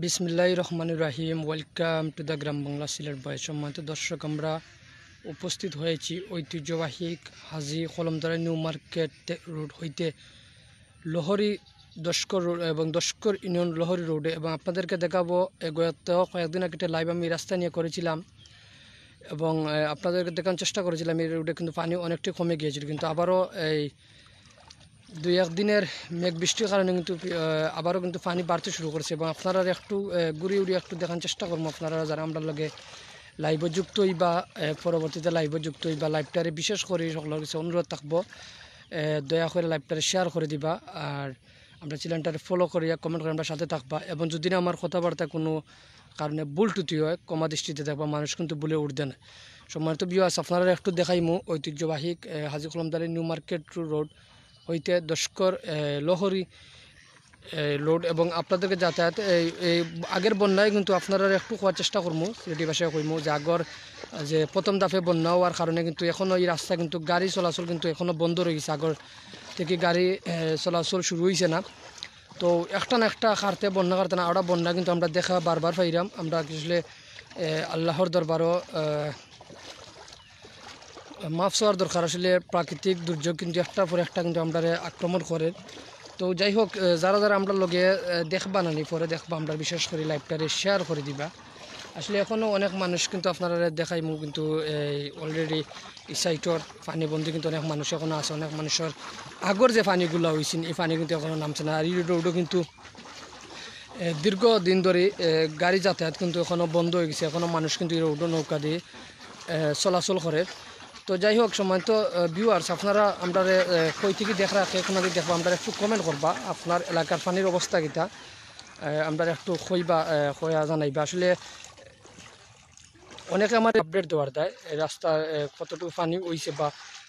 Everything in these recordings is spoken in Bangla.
বিসমিল্লাহির রহমানির রহিম। ওয়েলকাম টু দ্য গ্রাম বাংলা সিলেট বয়। সম্মানিত দর্শক, আমরা উপস্থিত হয়েছি ঐতিহ্যবাহী হাজি কলমদারা নিউ মার্কেট রোড হইতে লহরি দস্কর রোড এবং দস্কর ইউনিয়ন লহরি রোডে, এবং আপনাদেরকে দেখাবো গত কয়েকদিন আগে একটা লাইভ আমি রাস্তা নিয়ে করেছিলাম এবং আপনাদেরকে দেখানোর চেষ্টা করেছিলাম। এই রোডে কিন্তু পানি অনেকটাই কমে গিয়েছিল, কিন্তু আবারও এই দুই একদিনের মেঘ বৃষ্টির কারণে কিন্তু আবারও কিন্তু পানি বাড়তে শুরু করেছে। এবং আপনারা একটু ঘুরে উড়িয়ে একটু দেখার চেষ্টা করবো, আপনারা যারা আমরা লগে লাইভ যুক্ত হই বা পরবর্তীতে লাইভ যুক্ত হই বা লাইভটারে বিশেষ করে সকলের কাছে অনুরোধ থাকবো, দয়া করে লাইভটারে শেয়ার করে দিবা আর আমরা চ্যানেলটারে ফলো করিয়া কমেন্ট করে আমরা সাথে থাকবা। এবং যদি না আমার কথাবার্তা কোনো কারণে ভুল টুটি হয় ক্ষমা দৃষ্টিতে দেখবা, মানুষ কিন্তু বলে উঠবে না। সম্মানিত ভিউয়ার্স, আপনারা একটু দেখাইমু ঐতিহ্যবাহী হাজি কলমদারি নিউ মার্কেট রোড হইতে দস্কর লহরি লোড, এবং আপনাদেরকে যাতায়াত এই আগের বন্যায় কিন্তু আপনারা একটু হওয়ার চেষ্টা করবো রেডি ভাষায় কইমু যে আগর যে প্রথম দাফে বন্যা হওয়ার কারণে কিন্তু এখনও এই রাস্তা কিন্তু গাড়ি চলাচল কিন্তু এখনও বন্ধ রয়ে গেছে। আগর থেকে গাড়ি চলাচল শুরু হয়েছে না। তো একটা না একটা কারতে বন্যা কারতে না ওটা বন্যা কিন্তু আমরা দেখা বারবার পাইলাম। আমরা আসলে আল্লাহর দরবারও মাফ চাওয়ার দরকার। আসলে প্রাকৃতিক দুর্যোগ কিন্তু একটার পর একটা কিন্তু আমরা আক্রমণ করে। তো যাই হোক, যারা যারা আমরা লগে দেখবা নানি পরে দেখবা, আমরা বিশেষ করে লাইভটারে শেয়ার করে দিবা। আসলে এখনও অনেক মানুষ কিন্তু আপনারা দেখাইমু, কিন্তু অলরেডি এই সাইটর পানিবন্দী কিন্তু অনেক মানুষ এখনও আছে। অনেক মানুষের আগর যে পানিগুলো হয়েছিল এই পানি কিন্তু এখনও নামছে না। আর এই রোডও কিন্তু দীর্ঘদিন ধরে গাড়ি যাতায়াত কিন্তু এখনও বন্ধ হয়ে গেছে। এখনও মানুষ কিন্তু এই রোডও নৌকা দিয়ে চলাচল করে। তো যাই হোক, সম্মানিত ভিউয়ার্স, আপনারা আমরা কই থেকে দেখা এখন দেখবো, আমরা একটু কমেন্ট করবা আপনার এলাকার পানির অবস্থা কিতা, আমরা একটু কইবা কয়া জানাইবা। আসলে অনেকে আমার আপডেট দেওয়ার দেয় রাস্তা কতটুকু পানি হইছে বা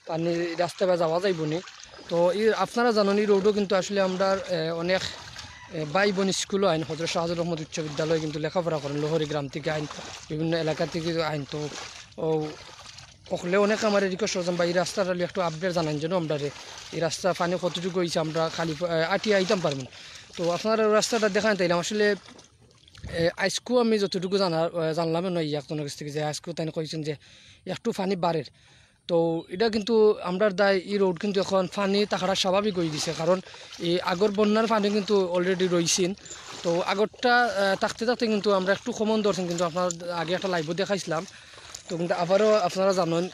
পানি রাস্তা বা যাওয়া যাইব নি। তো এই আপনারা জানেন এই রোডও কিন্তু আসলে আমরা অনেক ভাই বোন স্কুলও আইন হজরত শাহজাদ রহমদ উচ্চ বিদ্যালয় কিন্তু লেখাপড়া করেন, লোহরি গ্রাম থেকে আইন, বিভিন্ন এলাকা থেকে আইন। তো ওখলে অনেক আমার রিকোয়েস্ট করছেন বা এই রাস্তাটা একটু আপডেট জানান যেন আমরা এই রাস্তা পানি কতটুকু হয়েছে আমরা খালি আটিয়ে আইতাম পারবেন। তো আপনারা রাস্তাটা দেখান তাইলাম। আসলে আজকেও আমি যতটুকু জানলাম নয় একজনের কাছ থেকে যে আজকেও তাই কইছেন যে একটু পানি বাড়ের। তো এটা কিন্তু আমরা দায় এই রোড কিন্তু এখন পানি থাকাটা স্বাভাবিক হয়ে দিছে, কারণ এই আগর বন্যার পানি কিন্তু অলরেডি রয়েছেন। তো আগরটা থাকতে থাকতে কিন্তু আমরা একটু কমন ধরছেন, কিন্তু আপনার আগে একটা লাইভও দেখাইছিলাম। তো কিন্তু আবারও আপনারা জানেন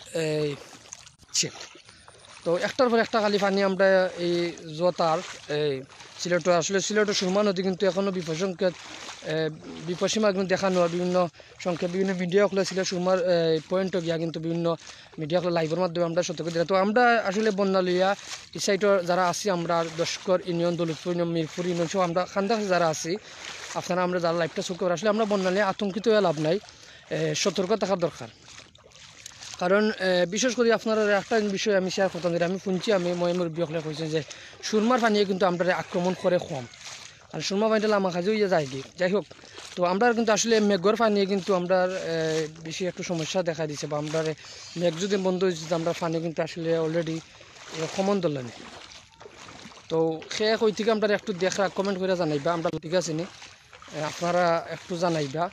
তো একটার পর একটা খালি পানি আমরা এই জোতার এই সিলেট, আসলে সিলেটের সুরমা নদী কিন্তু এখনও বিপদসীমা কিন্তু দেখানো হয় বিভিন্ন সংখ্যা, বিভিন্ন মিডিয়াগুলো সিলেট সুরমার পয়েন্টও গিয়া কিন্তু বিভিন্ন মিডিয়াগুলো লাইভের মাধ্যমে আমরা সতর্ক দিলাম। তো আমরা আসলে বন্যা লইয়া এই সাইডের যারা আছি, আমরা Daskar union, Daulatpur union, Mirpur union সহ আমরা খান্দাসে যারা আছি, আপনারা আমরা যারা লাইভটা চোখ করে, আসলে আমরা বন্যা নিয়ে আতঙ্কিত হয়ে লাভ নাই, সতর্ক থাকার দরকার। কারণ বিশেষ করে আপনারা একটা বিষয় আমি শেয়ার করতাম, যেটা আমি শুনছি, আমি মুরব্বী হলে কইছেন যে সুরমার পানিয়ে কিন্তু আমরা আক্রমণ করে কম, আর সুরমা পানিটা আমার কাজেও ইয়ে যায় কি। যাই হোক, তো আমরা কিন্তু আসলে মেঘর পানিয়ে কিন্তু আমরা বেশি একটু সমস্যা দেখা দিচ্ছে, বা আমরা মেঘ যদি বন্ধ হয়েছে আমরা পানি কিন্তু আসলে অলরেডি কমন ধরলেন। তো সে কই থেকে আমরা একটু দেখা কমেন্ট করে জানাইবা, আমরা ঠিক আছে নি আপনারা একটু জানাইবা।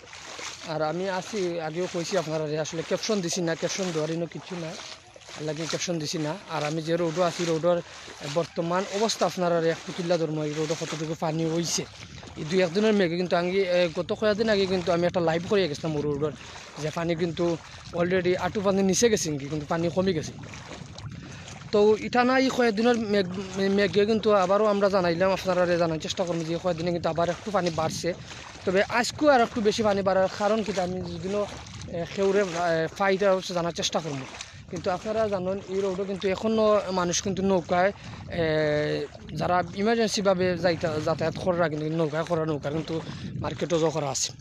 আর আমি আছি আগেও কইছি আপনারা আসলে ক্যাপশন দিছি না, ক্যাপশন দেওয়ারই কিছু না, লাগে ক্যাপশন দিছি না। আর আমি যে রোডও আছি রোডের বর্তমান অবস্থা আপনারা একটু তুল্লা ধর্ম, এই রোডে কতটুকু পানি হয়েছে এই দুই একদিনের মেঘে। কিন্তু আমি গত কয়েকদিন আগে কিন্তু আমি একটা লাইভ করে গেছিলাম রোডের, যে পানি কিন্তু অলরেডি আঁটু পানি নিচে গেছে কিন্তু পানি কমে গেছে। তো এটা না এই কয়েকদিনের মেঘে কিন্তু আবারও আমরা জানাইলাম, আপনারা জানার চেষ্টা করবো যে কয়েকদিনে কিন্তু আবার একটু পানি বাড়ছে। তবে আজকেও আর একটু বেশি পানি বাড়ার কারণ কিন্তু আমি যদিও সেউরে ফাইটা জানার চেষ্টা করবো। কিন্তু আপনারা জানেন এই রোডও কিন্তু এখনও মানুষ কিন্তু নৌকায় যারা ইমার্জেন্সিভাবে যাতায়াত করা কিন্তু নৌকার কিন্তু মার্কেটও জো করা আছে।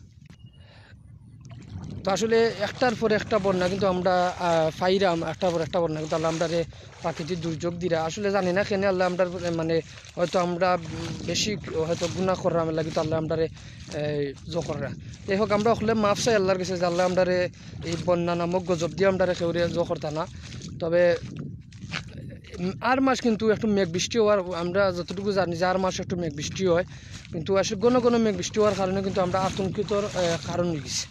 তো আসলে একটার পর একটা বন্যা কিন্তু আমরা ফাইরাম, একটার পর একটা বন্যা কিন্তু আল্লাহ আমরা প্রাকৃতিক দুর্যোগ দিরা আসলে জানি না কেন আল্লাহ আমরা হয়তো আমরা বেশি হয়তো গুণা করার লাগে, তো আল্লাহ আমরা জোকররা। যাই হোক, আমরা হলে মাফ চাই আল্লাহর কাছে যে আল্লাহ আমরা এই বন্যা নামক গজব দিয়ে আমরা কেউ জোকরতা না। তবে আর মাস কিন্তু একটু মেঘ বৃষ্টি হওয়ার আমরা যতটুকু জানি যে আর মাস একটু মেঘ বৃষ্টি হয়, কিন্তু আসলে ঘন ঘন মেঘ বৃষ্টি হওয়ার কারণে কিন্তু আমরা আতঙ্কিতর কারণ হয়ে গেছি।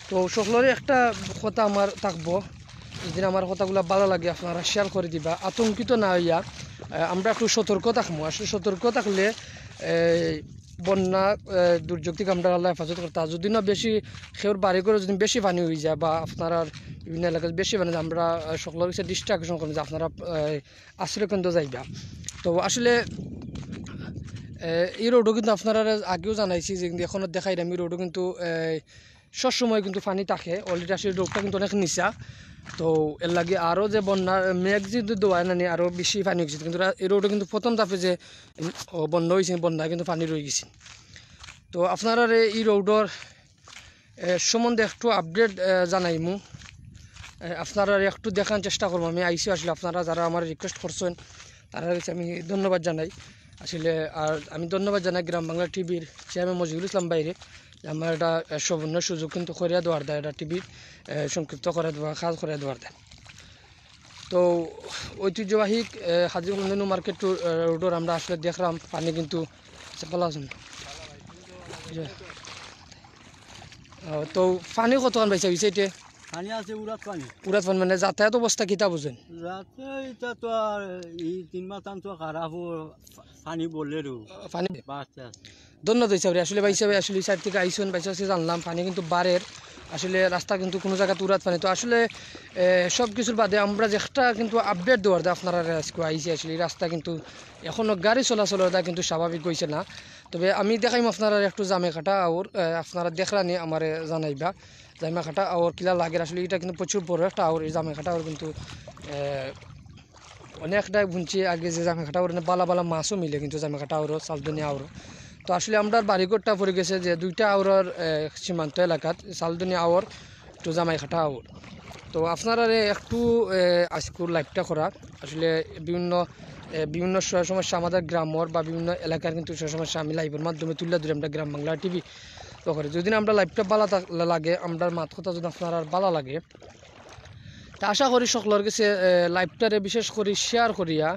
তো সকলেরই একটা কথা আমার থাকবো, যদি আমার কথাগুলো ভালো লাগে আপনারা শেয়ার করে দিবা, আতঙ্কিত না হইয়া আমরা একটু সতর্ক থাকবো। আসলে সতর্ক থাকলে বন্যা দুর্যোগ থেকে আমরা আল্লাহ হেফাজত করতে, যদি না বেশি সেওর বাড়ি করে যদি বেশি পানি হয়ে যায় বা আপনারা বিভিন্ন এলাকায় বেশি পানি, আমরা সকলের কাছে দৃষ্টি আকর্ষণ করি যে আপনারা আশ্রয়কেন্দ্র যাইবা। তো আসলে এই রোডও কিন্তু আপনারা আগেও জানাইছি যে এখনও দেখাই আমি রোডও কিন্তু সবসময় কিন্তু পানি থাকে, অলরেডি আসলে রোডটা কিন্তু অনেক নিচা। তো এর লাগে আরও যে বন্যার মেঘ যদি দোয়ায় না নিয়ে আরও বেশি পানি হয়েছে, কিন্তু এই রোডে কিন্তু প্রথম ধাপে যে বন্ধ হয়েছে বন্যায় কিন্তু পানি রয়ে গেছে। তো আপনারা এই রোডর সম্বন্ধে একটু আপডেট জানাইমু, আপনারা একটু দেখার চেষ্টা করবো। আমি আইসি আসলে আপনারা যারা আমার রিকোয়েস্ট করছেন তারা কাছে আমি ধন্যবাদ জানাই আসলে। আর আমি ধন্যবাদ জানাই গ্রাম বাংলা টিভির চেয়ারম্যান মজিবুল ইসলাম বাইরে, আমার এটা সবর্ণ সুযোগ কিন্তু করিয়া দেওয়ার দেয়, এটা টিভির সংক্ষিপ্ত করে দেওয়া কাজ করে দেওয়ার দেয়। তো ঐতিহ্যবাহী হাজিরপুর নিউ মার্কেট রোডর আমরা আসলে দেখলাম পানি কিন্তু ভালো আছেন। তো পানি কতক্ষণ পাইছে হয়েছে এটা? পানি আছে উড়াত পানি। উড়াত পানি মানে যাতায়াত অবস্থা কিতা বুঝেন? রাতে এটা তো আর এই 3 মাস তো খারাপ পানি বললে পানি বাঁচতে আছে। ধন্যবাদ হিসাবে আসলে ভাই হিসাবে আসলে সাইড থেকে আইসুন বাইসে জানলাম পানি কিন্তু বাড়ের আসলে রাস্তা কিন্তু কোনো জায়গায় উড়াত পানি। তো আসলে সব কিছুর বাদে আমরা যেটা কিন্তু আপডেট দেওয়ার দেয় আপনারা আজকে আইসি আসলে এই রাস্তা কিন্তু এখনও গাড়ি চলাচলের দা কিন্তু স্বাভাবিক হয়েছে না। তবে আমি দেখাইম আপনারা একটু জামে কাটা আর আপনারা দেখলানি আমার জানাইবা জামে কাটা আর কিলা লাগে। আসলে এটা কিন্তু প্রচুর বড় একটা আর এই জামে কাটা আর কিন্তু অনেকটাই বুনছি আগে যে জামে কাটা ওর বালা বালা মাছও মিলে কিন্তু জামে কাটা আরও চালদনি আওরও। তো আসলে আমরা বাড়িঘরটা পড়ে গেছে যে 2টা আওরের সীমান্ত এলাকাত চালদনি আওর তো জামাই কাটা আওর। তো আপনারা একটু আজকুর লাইভটা করা আসলে বিভিন্ন সমস্যা আমাদের গ্রামের বা বিভিন্ন এলাকার কিন্তু সে সমস্যা আমি লাইভের মাধ্যমে তুলে ধরি আমরা গ্রাম বাংলা টিভি তো করে। যদি আমরা লাইভটা ভালো লাগে আমরা মাত কথা যদি আপনার ভালো লাগে তা আশা করি সকলের কাছে লাইভটারে বিশেষ করে শেয়ার করিয়া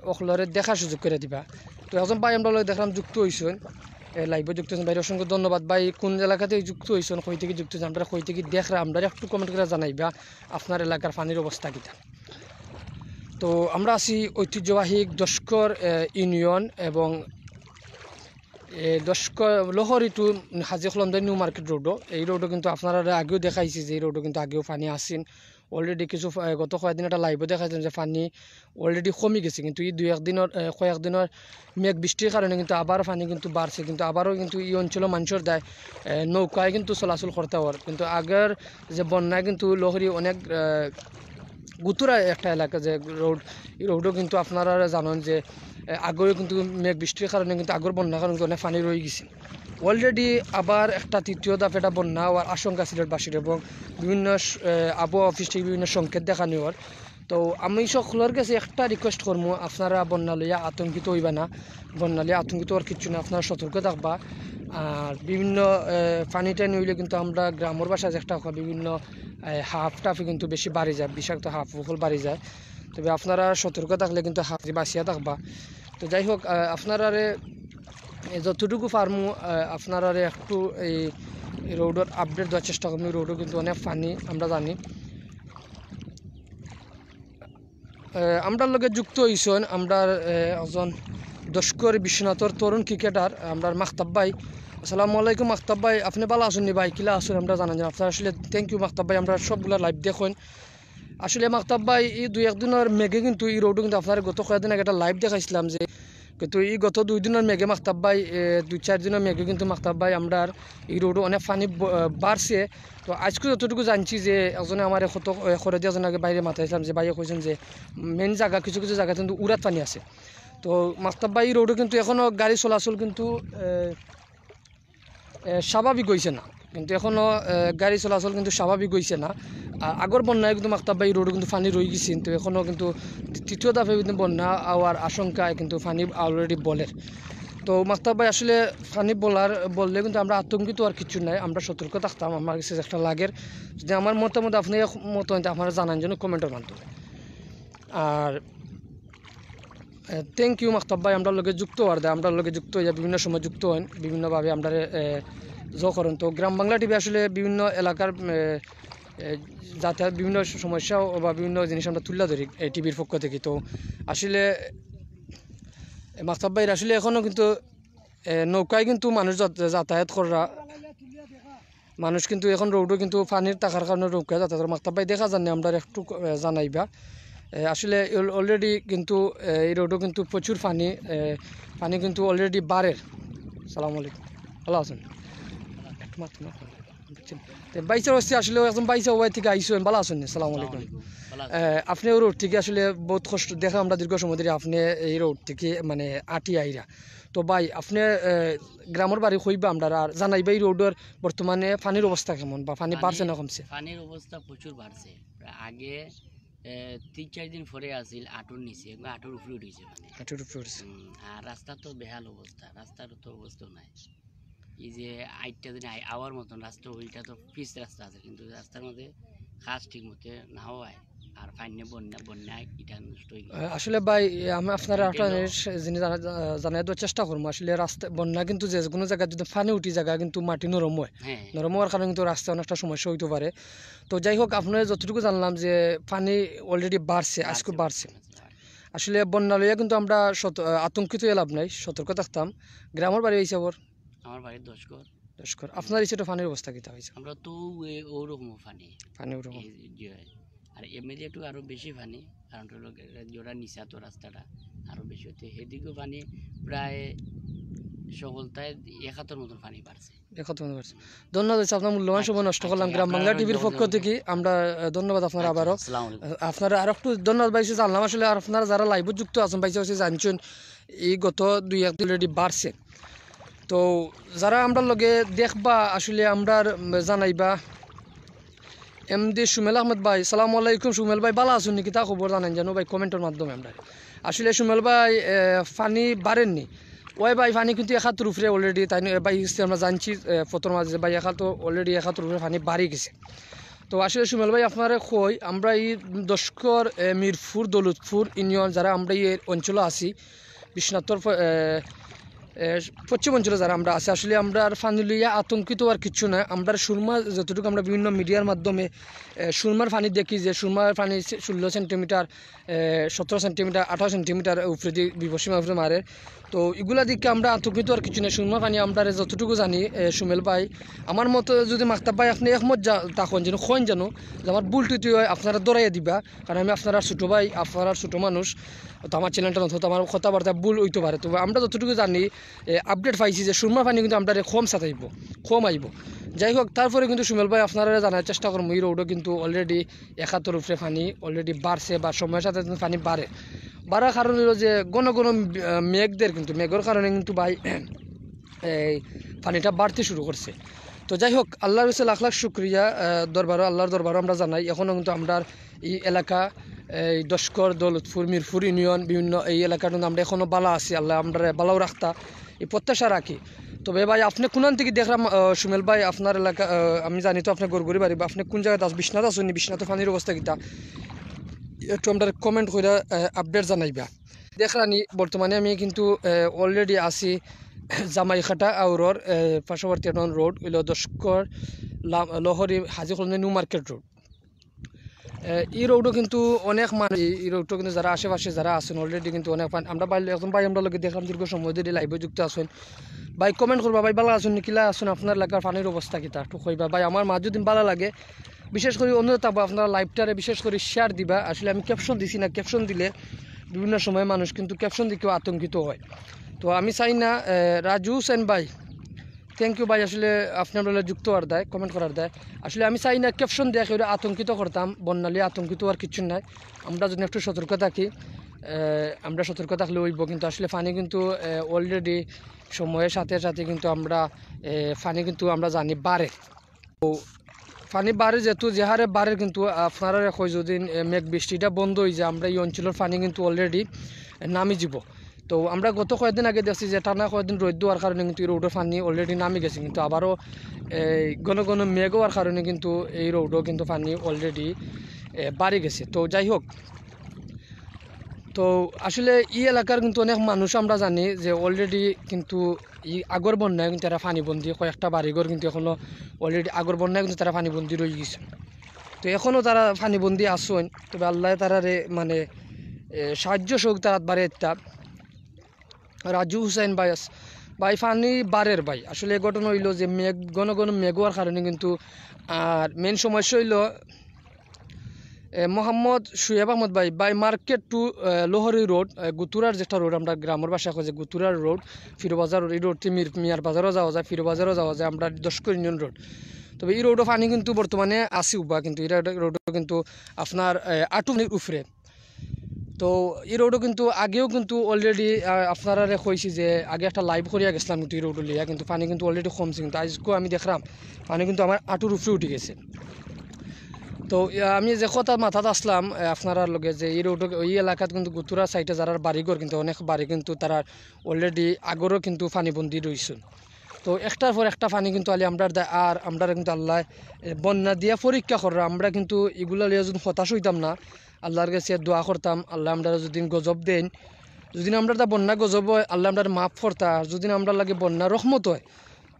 সকলের দেখার সুযোগ করে দিবা। তো এখন ভাই আমরা দেখলাম যুক্ত হয়েছেন লাইভে যুক্ত হয়েছেন ভাইয়ের অসংখ্য ধন্যবাদ। ভাই কোন এলাকাতে যুক্ত হয়েছেন, কই থেকে যুক্ত হয়েছেন, আমরা কই থেকে দেখরা আমরা একটু কমেন্ট করে জানাইবা আপনার এলাকার পানির অবস্থা কিটা। তো আমরা আছি ঐতিহ্যবাহী দশকর ইউনিয়ন এবং দশকর লোহরি টু হাজি খলন্দা নিউ মার্কেট রোডও। এই রোডও কিন্তু আপনারা আগেও দেখাইছি যে এই রোডও কিন্তু আগেও পানি আসেন অলরেডি কিছু গত কয়েকদিন একটা লাইভও দেখাইছেন যে পানি অলরেডি কমে গেছে, কিন্তু এই কয়েকদিনের মেঘ বৃষ্টির কারণে কিন্তু আবার পানি কিন্তু বাড়ছে, কিন্তু আবারও কিন্তু এই অঞ্চলের মানুষের দায় নৌকায় কিন্তু চলাচল করতে হওয়ার। কিন্তু আগের যে বন্যায় কিন্তু লোহরি অনেক গুতুরা একটা এলাকা যে রোড, এই রোডও কিন্তু আপনারা জানেন যে আগেও কিন্তু মেঘ বৃষ্টির কারণে কিন্তু আগের বন্যার কারণে অনেক পানি রয়ে গেছে। অলরেডি আবার একটা তৃতীয় ধাপ এটা বন্যা হওয়ার আশঙ্কা সিলেটবাসীর এবং বিভিন্ন আবহাওয়া অফিস থেকে বিভিন্ন সংকেত দেখা নেওয়ার। তো আমি সকলের কাছে একটা রিকোয়েস্ট করবো আপনারা বন্যা লইয়া আতঙ্কিত হইবা না, বন্যা লইয়া আতঙ্কিত হওয়ার কিছু না, আপনারা সতর্ক থাকবা। আর বিভিন্ন পানি টানি হইলে কিন্তু আমরা গ্রামের বাসায় একটা বিভিন্ন হাফ টাফে কিন্তু বেশি বাড়ি যায়, বিষাক্ত হাফ ফুল বাড়ি যায়। তবে আপনারা সতর্ক থাকলে কিন্তু হাফ বাঁচিয়া থাকবা। তো যাই হোক আপনারা যতটুকু পারমু আপনারা একটু এই রোডের আপডেট দেওয়ার চেষ্টা করবো। রোডও কিন্তু অনেক পানি আমরা জানি। আমরা লগে যুক্ত হয়েছেন আমরা একজন দশকর বিশ্বনাথর তরুণ ক্রিকেটার আমরা মাহতাব ভাই। আসসালামু আলাইকুম মাহতাব ভাই, আপনি ভালো আছেন নি ভাই? কিলা আসুন আমরা জানান আপনার আসলে থ্যাংক ইউ মাহতাব ভাই, আমরা সবগুলো লাইভ দেখুন। আসলে মাহতাব ভাই এই 2-1 দিনের মেঘে কিন্তু এই রোডও কিন্তু আপনার গত কয়েকদিন আগে একটা লাইভ দেখাইছিলাম যে কিন্তু এই গত 2 দিনের মেঘে মাহতাব ভাই 2-4 দিনের মেঘে কিন্তু মাহতাব ভাই আমরা এই রোডও অনেক পানি বাড়ছে। তো আজকে যতটুকু জানছি যে একজনে আমার কত করে দিয়ে আগে বাইরে মাথাইছিলাম যে ভাইয়ে কইছেন যে মেন জায়গা কিছু কিছু জায়গা কিন্তু উড়াত পানি আছে। তো মাহতাব ভাই এই রোডও কিন্তু এখনও গাড়ি চলাচল কিন্তু স্বাভাবিক হয়েছে না, কিন্তু এখনও গাড়ি চলাচল কিন্তু স্বাভাবিক হয়েছে না। আগর বন্যায় কিন্তু মাহতাব ভাই রোডও কিন্তু পানি রয়ে গেছে, কিন্তু এখনও কিন্তু তৃতীয় ধাপে কিন্তু বন্যা হওয়ার আশঙ্কায় কিন্তু পানি অলরেডি বলের। তো মাহতাব ভাই আসলে পানি বললে কিন্তু আমরা আতঙ্কিত আর কিছু নাই, আমরা সতর্ক থাকতাম। আমার কাছে একটা লাগের যদি আমার মতামত আপনি মতামত আপনারা জানান যেন কমেন্টের মাধ্যমে। আর থ্যাংক ইউ মাহতাব ভাই, আমরা লগে যুক্ত হওয়ার দেয়, আমরা লগে যুক্ত হইয়া বিভিন্ন সময় যুক্ত হন, বিভিন্নভাবে আমরা করেন। তো গ্রাম বাংলা টিভি আসলে বিভিন্ন এলাকার যাতায়াত বিভিন্ন সমস্যা বা বিভিন্ন জিনিস আমরা তুলে ধরি এই টিভির পক্ষ থেকে। তো আসলে মাহতাব ভাইয়ের আসলে এখনও কিন্তু নৌকায় কিন্তু মানুষ যাতায়াত করা মানুষ কিন্তু এখন রোডও কিন্তু পানির থাকার কারণে নৌকায় যাতায়াত করে। মাহতাব ভাই দেখা জানি আমরা একটু জানাইবা আসলে অলরেডি কিন্তু এই রোডও কিন্তু প্রচুর পানি কিন্তু অলরেডি বাড়ের। সালাম আলাইকুম, ভালো আছেন? বাইসা হচ্ছে আসলে একদম বাইসা ওয়াই থেকে আইসেন, ভালো আছেন? সালাম আলাইকুম। আপনি ওই রোড থেকে আসলে বহুত কষ্ট দেখা আমরা দীর্ঘ সময় ধরে আপনি এই রোড থেকে মানে আটি আইরা। তো ভাই আপনি গ্রামের বাড়ি হইবা আমরা আর জানাইবা এই রোডের বর্তমানে পানির অবস্থা কেমন বা পানি বাড়ছে না কমছে? পানির অবস্থা প্রচুর বাড়ছে। আগে 3-4 দিন পরে আসিল আটুর নিচে, আটুর উপরে উঠেছে পানি, আটুর উপরে উঠছে। আর রাস্তা তো বেহাল অবস্থা, রাস্তার তো অবস্থা নাই। এই যে 8টা দিন আওয়ার মতন রাস্তা, ওইটা তো পিচ রাস্তা আছে, কিন্তু রাস্তার মধ্যে কাজ ঠিক মতো না হওয়ায় আর পানি বন্যা এটা নষ্ট হয়ে গেছে। আসলে ভাই আমি আপনারা একটা জিনিস জানাই দেওয়ার চেষ্টা করবো। আসলে রাস্তা বন্যা কিন্তু যে কোনো জায়গায় যদি পানি উঠি জায়গা কিন্তু মাটি নরম হয়, নরম হওয়ার কারণে কিন্তু রাস্তায় অনেকটা সমস্যা হইতে পারে। তো যাই হোক, আপনার যতটুকু জানলাম যে পানি অলরেডি বাড়ছে, আজকে বাড়ছে। আসলে বন্যা লইয়া কিন্তু আমরা আতঙ্কিত লাভ নাই, সতর্ক থাকতাম। গ্রামের বাড়ি হিসাবর আমার বাড়ির 10 ঘর। আপনার হিসেবে পানির অবস্থা কিতা হয়েছে? আমরা তো ওরকম পানি ওরকম, আর এমনি একটু আরো বেশি পানি, কারণ জোড়া নিচা তো রাস্তাটা আরো বেশি হতে, এদিকেও পানি প্রায় সকলতায় 71 মতন পানি বাড়ছে। ধন্যবাদ আপনার মূল্যবান সময় নষ্ট করলাম গ্রাম বাংলা টিভির পক্ষ থেকে আমরা। ধন্যবাদ আপনারা আবারও। আপনারা আর একটু ধন্যবাদ পাইছে জানলাম। আসলে আর আপনারা যারা লাইভে যুক্ত আছেন পাইছে হচ্ছে জানছেন এই গত 2-1 দিন অলরেডি বাড়ছে। তো যারা আমরা লগে দেখবা আসলে আমরা জানাইবা এমডি সুমেল আহমেদ ভাই, সালাম আলাইকুম। সুমেল ভাই ভালো আছেন নাকি তা খবর জানেন জানো ভাই কমেন্টের মাধ্যমে। আমরা আসলে সুমেল ভাই পানি বাড়েননি, ওই ভাই পানি কিন্তু 71 উপরে অলরেডি তাই ভাই আমরা জানছি ফটোর মাঝে যে ভাই তো অলরেডি 71 উপরে পানি বাড়ি গেছে। তো আসলে সুমেল ভাই আপনারা কই আমরা এই দশকর মিরপুর দৌলতপুর ইউনিয়ন যারা আমরা এই অঞ্চলে আছি, বিশ্বনাথর পশ্চিম অঞ্চলে যারা আমরা আছি, আসলে আমরা আর পানি লইয়া আতঙ্কিত আর কিছু না। আমরা সুরমা যতটুকু আমরা বিভিন্ন মিডিয়ার মাধ্যমে সুরমার পানি দেখি যে সুরমার পানি 16 সেন্টিমিটার, 17 সেন্টিমিটার, 18 সেন্টিমিটার উপরে দিয়ে বিপসীমা উপরে মারে। তো এগুলা দিকে আমরা আতঙ্কিত আর কিছু না। সুরমা পানি আমরা যতটুকু জানি সুমেল ভাই আমার মতো যদি মাহতাব ভাই আপনি একমত তখন যেন খোন যেন যে আমার ভুল টুটি হয় আপনারা দৌড়াইয়া দিবা, কারণ আমি আপনারা ছোটো ভাই, আপনারা ছোটো মানুষ, তো আমার চ্যানেলটা নতুন, আমার কথাবার্তা ভুল হইতে পারে। তবে আমরা যতটুকু জানি আপডেট পাইছি যে সুরমা পানি কিন্তু আমরা কম আইব। যাই হোক, তারপরে কিন্তু সুমেল ভাই আপনারা জানার চেষ্টা করবো এই রোডও কিন্তু অলরেডি 71 উপরে পানি অলরেডি বাড়ছে বা সময়ের সাথে পানি বাড়ার কারণ হলো যে ঘন মেঘদের কিন্তু মেঘের কারণে কিন্তু ভাই এই পানিটা বাড়তে শুরু করছে। তো যাই হোক, আল্লাহর কাছে লাখ লাখ শুক্রিয়া আল্লাহর দরবারও আমরা জানাই। এখনও কিন্তু আমরা এই এলাকা এই দশকর দৌলতপুর মিরপুর ইউনিয়ন বিভিন্ন এই এলাকার কিন্তু আমরা এখনও বালা আছি, আল্লাহ আমরা বালাও রাখতা এই প্রত্যাশা রাখি। তবে ভাই আপনি কোন থেকে দেখলাম সুমেল ভাই আপনার এলাকা আমি জানি তো আপনার গড়গড়ি বাড়ি, বা আপনি কোন জায়গায় আছেন? বিশ্বনাথ আসুন, বিশ্বনাথ পানির অবস্থা কিতা একটু আমরা কমেন্ট করে আপডেট জানাইবা। দেখলানি বর্তমানে আমি কিন্তু অলরেডি আছি জামাইখাটা আউরর পার্শ্ববর্তী রোড হইল দশকর লহরি হাজি কলোনি নিউ মার্কেট রোড। এই রোডও কিন্তু অনেক মানুষ, এই রোডও কিন্তু যারা আশেপাশে যারা আছেন অলরেডি কিন্তু অনেক আমরা একদম ভাই আমরা লোকে দেখলাম দীর্ঘ সময় ধরে লাইভে যুক্ত আছেন। ভাই কমেন্ট করবা ভাই ভালো আছেন কিলা আছেন, আপনার এলাকার পানির অবস্থা কিতা একটু কইবা ভাই। আমার মাঝ যদি ভালো লাগে বিশেষ করে অনুরোধ থাকবো আপনারা লাইভটারে বিশেষ করে শেয়ার দিবা। আসলে আমি ক্যাপশন দিছি না, ক্যাপশন দিলে বিভিন্ন সময় মানুষ কিন্তু ক্যাপশন দিকেও আতঙ্কিত হয়। তো আমি চাই না রাজু সেন ভাই, থ্যাংক ইউ ভাই, আসলে আপনার যুক্ত হওয়ার দেয় কমেন্ট করার দেয়। আসলে আমি চাই না ক্যাপশন দেখে আতঙ্কিত করতাম, বন্যালে আতঙ্কিত আর কিছু নাই। আমরা যদি একটু সতর্ক থাকি আমরা সতর্ক থাকলে হইব, কিন্তু আসলে পানি কিন্তু অলরেডি সময়ের সাথে সাথে কিন্তু আমরা পানি কিন্তু আমরা জানি বাড়ে। তো পানি বাড়ে যেহেতু যে হারে বাড়ে কিন্তু আপনারা যদি মেঘ বৃষ্টিটা বন্ধ হয়ে যায় আমরা এই অঞ্চলের পানি কিন্তু অলরেডি নামি যাব। তো আমরা গত কয়েকদিন আগে দেখছি যে টানা কয়েকদিন রোদ দেওয়ার কারণে কিন্তু এই রোডের পানি অলরেডি নামি গেছে, কিন্তু আবারও ঘন মেঘ হওয়ার কারণে কিন্তু এই রোডও কিন্তু পানি অলরেডি বাড়ি গেছে। তো যাই হোক, তো আসলে এই এলাকার কিন্তু অনেক মানুষ আমরা জানি যে অলরেডি কিন্তু আগর বন্যায় কিন্তু তারা পানিবন্দি, কয়েকটা বাড়িঘর কিন্তু এখনও অলরেডি আগর বন্যায় কিন্তু তারা পানিবন্দি রয়ে গেছে। তো এখনও তারা পানিবন্দি আসুন, তবে আল্লাহ তারারে মানে সাহায্য সহযোগ তারা বারে একটা রাজু হুসাইন ভাই ফানি বারের ভাই। আসলে ঘটনা হইল যে ঘন ঘন মেঘ হওয়ার কারণে কিন্তু আর মেন সমস্যা হইল মোহাম্মদ শুয়েব আহমদ ভাই মার্কেট টু লোহরি রোড, গুতুরার যেটা রোড আমরা গ্রামের বাসা কই যে গুতুরার রোড, ফিরোবাজার রোড, এই রোডটি মিয়ার বাজারও যাওয়া যায়, ফিরোবাজারও যাওয়া যায়, আমরা 10 ইউনিয়ন রোড। তবে এই রোডও পানি কিন্তু বর্তমানে আসি উবা, কিন্তু এই রোডও কিন্তু আপনার আটুনির উপরে। তো এই রোডও কিন্তু আগেও কিন্তু অলরেডি আপনারা কইছি যে আগে একটা লাইভ করিয়া গেছিলাম কিন্তু এই রোড লিয়া, কিন্তু পানি কিন্তু অলরেডি কমছে, কিন্তু আজকেও আমি দেখলাম পানি কিন্তু আমার আটুর উপরে উঠে গেছে। তো আমি যে কথা মাথাত আসলাম আপনারা লগে যে এই রোড এই এলাকাত কিন্তু গুতুরা সাইডে যারা বাড়িঘর কিন্তু অনেক বাড়ি কিন্তু তারা অলরেডি আগরও কিন্তু পানিবন্দি রয়েছেন। তো একটার পর একটা পানি কিন্তু আলি আমরা আর আমরা কিন্তু আল্লাহ বন্যা দিয়া পরীক্ষা কররা, আমরা কিন্তু এগুলা লিয়ে যদি হতাশ হইতাম না, আল্লাহর কাছে দোয়া করতাম আল্লাহ আমরা যদি গজব দেন, যদি আমরা বন্যা গজব হয় আল্লাহ আমরা মাফ করতা, যদি আমরা লাগে বন্যা রহমত হয়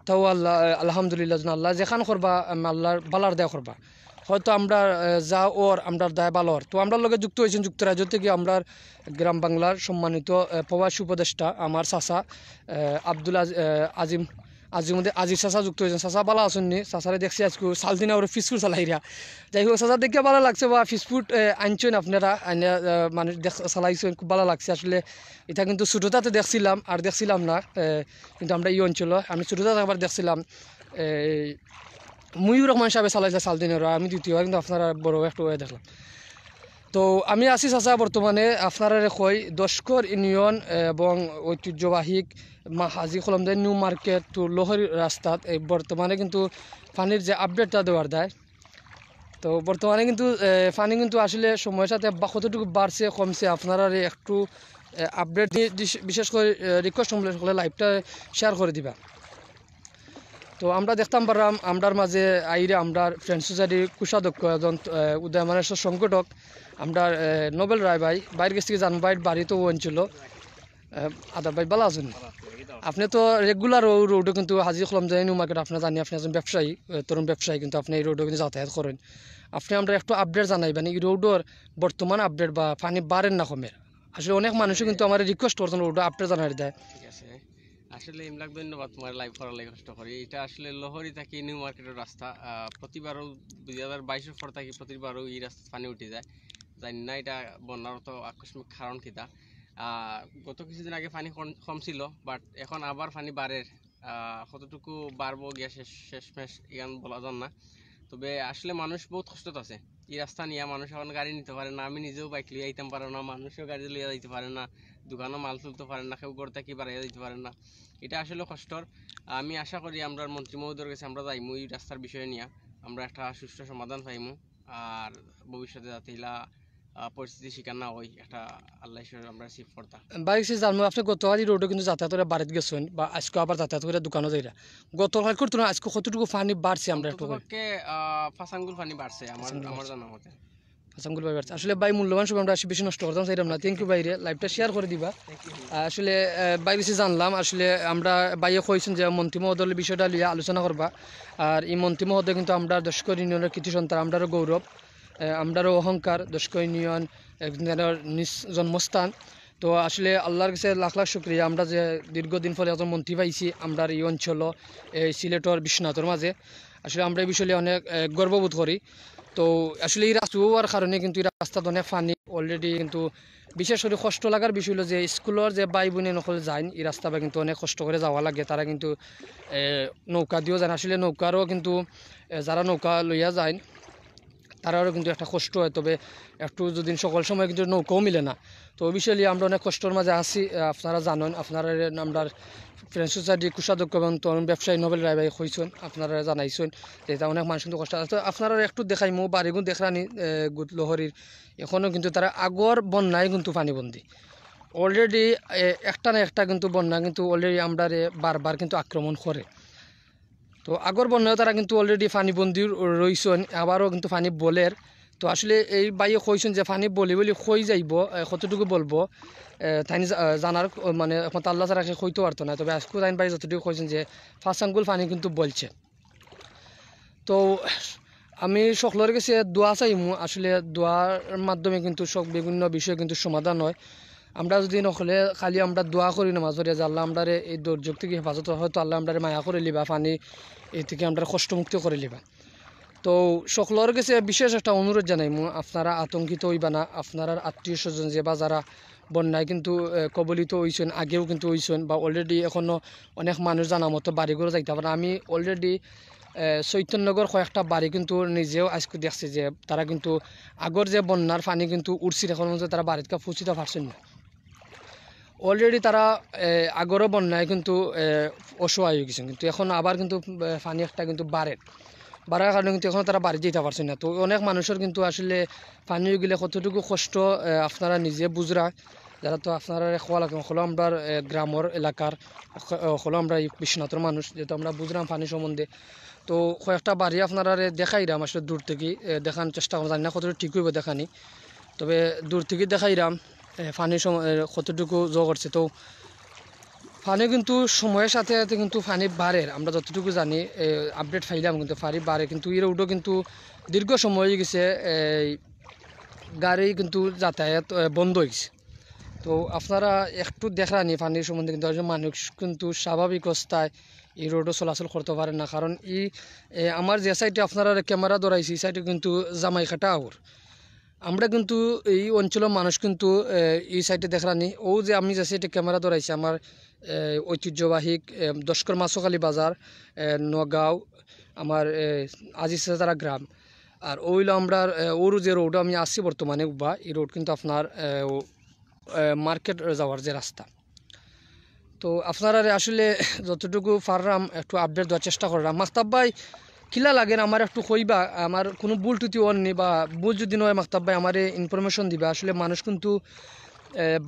তাও আল্লাহ আলহামদুলিল্লাহ আল্লাহ যেখান করবা আল্লাহর বালার দেয়া করবা, হয়তো আমরা যা ওর আমরা দায় বালর। তো আমরা লগে যুক্ত হয়েছেন যুক্তরাজ্য থেকে আমরা গ্রাম বাংলার সম্মানিত প্রবাসী উপদেষ্টা আমার চাচা আব্দুল আজিজ চাচা যুক্ত হয়েছেন। চাচা ভালো আছেন নি? চাচারে দেখছি আজকে সালদিনা ওরা ফিসফুট চালাইরা, যাই হোক চাচা দেখে ভালো লাগছে, বা ফিসফুট আনছেন আপনারা মানুষ চালাইছেন, খুব ভালো লাগছে। আসলে এটা কিন্তু ছোটোটাতে দেখছিলাম আর দেখছিলাম না, কিন্তু আমরা এই অঞ্চল আমি ছোটোটাতে আবার দেখছিলাম মুইউর রহমান সাহেব চালাইছে সালদিনেরা, আমি দ্বিতীয়, কিন্তু আপনারা বড় একটু দেখলাম। তো আমি আছি চাচা বর্তমানে আপনারা কই 10 ইউনিয়ন এবং ঐতিহ্যবাহী হাজি কলমদাই নিউ মার্কেট টু লোহরি রাস্তাত এই বর্তমানে কিন্তু পানির যে আপডেটটা দেওয়ার দেয়। তো বর্তমানে কিন্তু পানি কিন্তু আসলে সময়ের সাথে কতটুকু বাড়ছে কমছে আপনারা একটু আপডেট বিশেষ করে রিকোয়েস্ট করলে লাইভটা শেয়ার করে দিবা। তো আমরা দেখতাম পারলাম আমরার মাঝে আইরে আমরা ফ্রেন্ড সোসাইটির কোষাধ্যক্ষ একজন উদয়মানেশ্বর সংগঠক আমরা নোবেল রায় বাইরের কাছ থেকে জানবাই বাড়িতে অঞ্চল আদা ভাই ভালো আছেন? আপনি তো রেগুলার রোডে কিন্তু হাজি কলমদাই নিউ মার্কেট আপনার জানি, আপনি একজন ব্যবসায়ী, তরুণ ব্যবসায়ী, কিন্তু আপনি এই রোডে কিন্তু যাতায়াত করেন। আপনি আমরা একটু আপডেট জানাইবেন এই রোডের বর্তমান আপডেট বা পানি বাড়েন না কমের। আসলে অনেক মানুষই কিন্তু আমার রিকোয়েস্ট করছেন রোডে আপডেট জানাই দেয়। ঠিক আছে, আসলে ইমলাক ধন্যবাদ তোমার লাইভ করার লাগে কষ্ট করি। এটা আসলে লোহরি থাকি নিউ মার্কেটের রাস্তা, প্রতিবারও 2022 পর থাকি প্রতিবারও এই রাস্তা পানি উঠে যায়, জানি না এটা বন্যার তো আকস্মিক কারণ কিতা। গত কিছুদিন আগে পানি কম ছিল, বাট এখন আবার পানি বাড়ে, কতটুকু বাড়বো গিয়া শেষমেশ ইয়ান বলা যান না। তবে আসলে মানুষ বহুত কষ্টত আছে এই রাস্তা নিয়ে, মানুষ এখন গাড়ি নিতে পারে না, আমি নিজেও বাইক লিয়ে আইতাম পারে না, মানুষও গাড়ি লিয়ে যাইতে পারে না, দোকানও মাল তুলতে পারে না, কেউ ঘর থেকে বাড়াইয়া দিতে পারে না, এটা আসলে কষ্টর। আমি আশা করি আমরা মন্ত্রী মহোদয়ের কাছে আমরা যাইমু এই রাস্তার বিষয়ে নিয়ে আমরা একটা সুষ্ঠু সমাধান পাইমু, আর ভবিষ্যতে যাতে এলা পরিস্থিতি শিকার না হয় একটা আল্লাহ আমরা সিফ করতাম। বাইক সে জানবো আপনি গতকাল রোডে কিন্তু যাতায়াত করে বাড়িতে গেছেন বা আজকে আবার যাতায়াত করে দোকানও যাইরা, গতকাল করতো না আজকে কতটুকু পানি বাড়ছে আমরা একটু 5 আঙ্গুল পানি বাড়ছে আমার জানা মতে। আসামগুলো ভাই বাড়ছে। আসলে ভাই মূল্যবান সময় আমরা বেশি নষ্ট করতাম চাইলাম না, থ্যাংক ইউ বাইরে লাইভটা শেয়ার করে দিবা। আসলে বাইরে বেশি জানলাম, আসলে আমরা বাইরে কইছেন যে মন্ত্রী মহোদয়ের বিষয়টা লিয়ে আলোচনা করবা, আর এই মন্ত্রী মহোদয় কিন্তু আমরা 10 ইউনিয়নের কৃতি সন্তান, আমরারও গৌরব, আমরারও অহংকার, 10 ইউনিয়ন নিজ জন্মস্থান। তো আসলে আল্লাহর কাছে লাখ লাখ শুক্রিয়া, আমরা যে দীর্ঘদিন পরে একজন মন্ত্রী পাইছি আমরা এই অঞ্চল এই সিলেটর বিশ্বনাথের মাঝে, আসলে আমরা এই বিষয়ে অনেক গর্ববোধ করি। তো আসলে এই রাস্তা হওয়ার কারণে কিন্তু এই রাস্তাতে অনেক পানি অলরেডি, কিন্তু বিশেষ করে কষ্ট লাগার বিষয় হলো যে স্কুলের যে ভাই বোনে নকল যায় এই রাস্তা বা কিন্তু অনেক কষ্ট করে যাওয়া লাগে, তারা কিন্তু নৌকা দিয়েও যায়। আসলে নৌকারও কিন্তু যারা নৌকা লইয়া যায় তারাও কিন্তু একটা কষ্ট হয়, তবে একটু যদি সকল সময় কিন্তু নৌকাও মিলে না। তো ওই বিষয়ে আমরা অনেক কষ্টের মাঝে আছি, আপনারা জানেন, আপনারা আমরা ফ্রেন্ড সোসাইটি কোষাধ্যক্ষ এবং তরুণ ব্যবসায়ী নোবেল রায় ভাই কইছেন, আপনারা জানাইছেন যে এটা অনেক মানুষ কিন্তু কষ্ট আছে। তো আপনারা একটু দেখাইমু বাড়িগুলো দেখরানি লোহরির এখনও কিন্তু তারা আগর বন্যায় কিন্তু পানিবন্দি অলরেডি, একটা না একটা কিন্তু বন্যা কিন্তু অলরেডি আমরা বারবার কিন্তু আক্রমণ করে। তো আগর বন্যায় তারা কিন্তু অলরেডি পানিবন্দি রয়েছেন, আবারও কিন্তু পানি বলের। তো আসলে এই বাইয়ে কইছেন যে পানি বলি বলি কই যাইব কতটুকু বলবো তাই জানার মানে এখন আল্লাহ তারা কইতে পারতো না, তবে আজকে তাই বাই যতটুকু কইছেন যে 5 আঙ্গুল পানি কিন্তু বলছে। তো আমি সকলের কাছে দোয়া চাইমু, আসলে দোয়ার মাধ্যমে কিন্তু সব বিভিন্ন বিষয় কিন্তু সমাধান হয়। আমরা যদি নকলে খালি আমরা দোয়া করি না মাঝরে যে আল্লাহ আমরা এই দুর্যোগ থেকে হেফাজত, হয়তো আল্লাহ আমরা মায়া করে লিবা, পানি এই থেকে আমরা কষ্টমুক্ত করে লিবা। তো সকলের কাছে বিশেষ একটা অনুরোধ জানাইমু, আপনারা আতঙ্কিত হইবা না। আপনার আত্মীয় স্বজন যে বা যারা বন্যায় কিন্তু কবলিত হইছেন, আগেও কিন্তু হইছেন বা অলরেডি এখনও অনেক মানুষ জানা মতো বাড়িঘর যাইতে পারে। আমি অলরেডি চৈতন্যগর কয়েকটা বাড়ি কিন্তু নিজেও আজকে দেখছি যে তারা কিন্তু আগর যে বন্যার পানি কিন্তু উঠছিল, এখন মধ্যে তারা বাড়িতে পৌঁছিতে পারছেন না। অলরেডি তারা আগরও বন্যায় কিন্তু অসহায় হয়ে গেছেন, কিন্তু এখন আবার কিন্তু পানি একটা কিন্তু বাড়ার কারণে কিন্তু এখন তারা বাড়ি যেতে পারছেন না। তো অনেক মানুষের কিন্তু আসলে পানি হয়ে গেলে কতটুকু কষ্ট আপনারা নিজে বুঝরা, যারা তো আপনারা খোয়া লাগে হলো আমরা গ্রামের এলাকার হলো আমরা বিশ্বনাথের মানুষ, যেহেতু আমরা বুঝলাম পানি সম্বন্ধে। তো কয়েকটা বাড়ি আপনারা দেখাইরাম, আসলে দূর থেকে দেখানোর চেষ্টা করলাম, জানি না কতটুকু ঠিক হইব দেখানি, তবে দূর থেকে দেখাইরাম পানির কতটুকু জো করছে। তো পানি কিন্তু সময়ের সাথে সাথে কিন্তু পানি বাড়ে, আমরা যতটুকু জানি আপডেট পাইলাম কিন্তু পানি বাড়ে, কিন্তু এর উঠো কিন্তু দীর্ঘ সময় হয়ে গেছে গাড়ি কিন্তু যাতায়াত বন্ধ হয়ে গেছে। তো আপনারা একটু দেখানি পানির সম্বন্ধে, কিন্তু মানুষ কিন্তু স্বাভাবিক অবস্থায় এই রোডও চলাচল করতে পারে না, কারণ আমার যে সাইডে আপনারা ক্যামেরা ধরাইছি এই সাইডে কিন্তু জামাইখাটা আউর। আমরা কিন্তু এই অঞ্চলের মানুষ কিন্তু এই সাইডে দেখানি, ও যে আমি যে সাইডে ক্যামেরা ধরাইছি আমার ঐতিহ্যবাহী দশকর মাছকালি বাজার, নগাঁও, আমার আজিসারা গ্রাম, আর ওইলো আমরা ওর যে রোড আমি আসছি বর্তমানে উবা, এই রোড কিন্তু আপনার মার্কেট যাওয়ার যে রাস্তা। তো আপনারা আসলে যতটুকু পারলাম একটু আপডেট দেওয়ার চেষ্টা করলাম। মাহতাব ভাই কিলা লাগেন আমার একটু কইবা, আমার কোনো ভুল টুতি অননি বা ভুল যদি নয় মাহতাব ভাই আমার ইনফরমেশন দিবা। আসলে মানুষ কিন্তু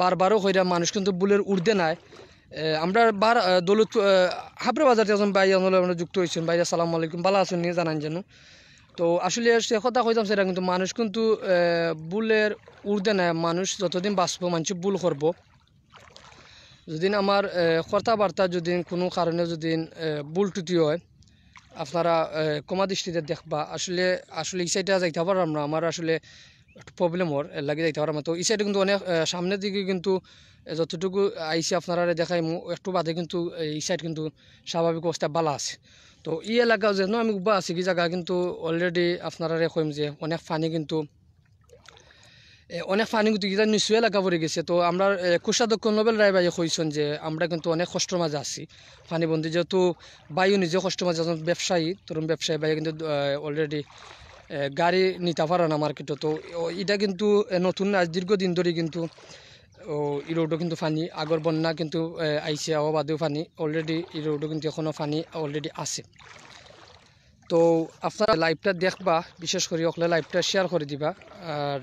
বারবারও কইরা মানুষ কিন্তু ভুলের উর্ধে নাই। আমরা দৌলত হাবরা বাজার একজন ভাই আমরা যুক্ত হয়েছেন, ভাই আসসালামু আলাইকুম, ভালো আছেন নিয়ে জানান যেন। তো আসলে সে কথা কইতাম সেটা কিন্তু মানুষ কিন্তু ভুলের উর্ধে নাই, মানুষ যতদিন বাঁচবো মানুষ ভুল করব। যদি আমার কথাবার্তা যদি কোনো কারণে যদি ভুল টুটি হয় আপনারা কমা দৃষ্টিতে দেখবা। আসলে এই সাইডে যাইতে পারলাম না, আমার আসলে একটু প্রবলেম ওর লাগে যাইতে পারলাম না। তো এই সাইডে কিন্তু অনেক সামনের দিকে কিন্তু যতটুকু আইসি আপনারা দেখাই একটু বাদে কিন্তু এই সাইড কিন্তু স্বাভাবিক অবস্থা ভালো আছে। তো এই এলাকা যেন আমি উবা আছি কি জায়গা কিন্তু অলরেডি আপনারা কইম যে অনেক পানি কিন্তু ইটা নিচু এলাকা পড়ে গেছে। তো আমরা কোষাধ্যক্ষ নোবেল রায় ভাই কইছেন যে আমরা কিন্তু অনেক কষ্টের মাঝে আছি পানিবন্দি, যেহেতু বায়ু নিজে কষ্টের মাঝে আছেন, ব্যবসায়ী তরুণ ব্যবসায়ী ভাই কিন্তু অলরেডি গাড়ি নিতে পারে না মার্কেটে। তো এটা কিন্তু নতুন আজ দীর্ঘদিন ধরে কিন্তু এই রোডও কিন্তু পানি, আগর বন্যা কিন্তু আইসে আওয়া বাদেও পানি, অলরেডি এই রোডও কিন্তু এখনও পানি অলরেডি আছে। তো আপনারা লাইভটা দেখবা, বিশেষ করে ওখানে লাইভটা শেয়ার করে দিবা, আর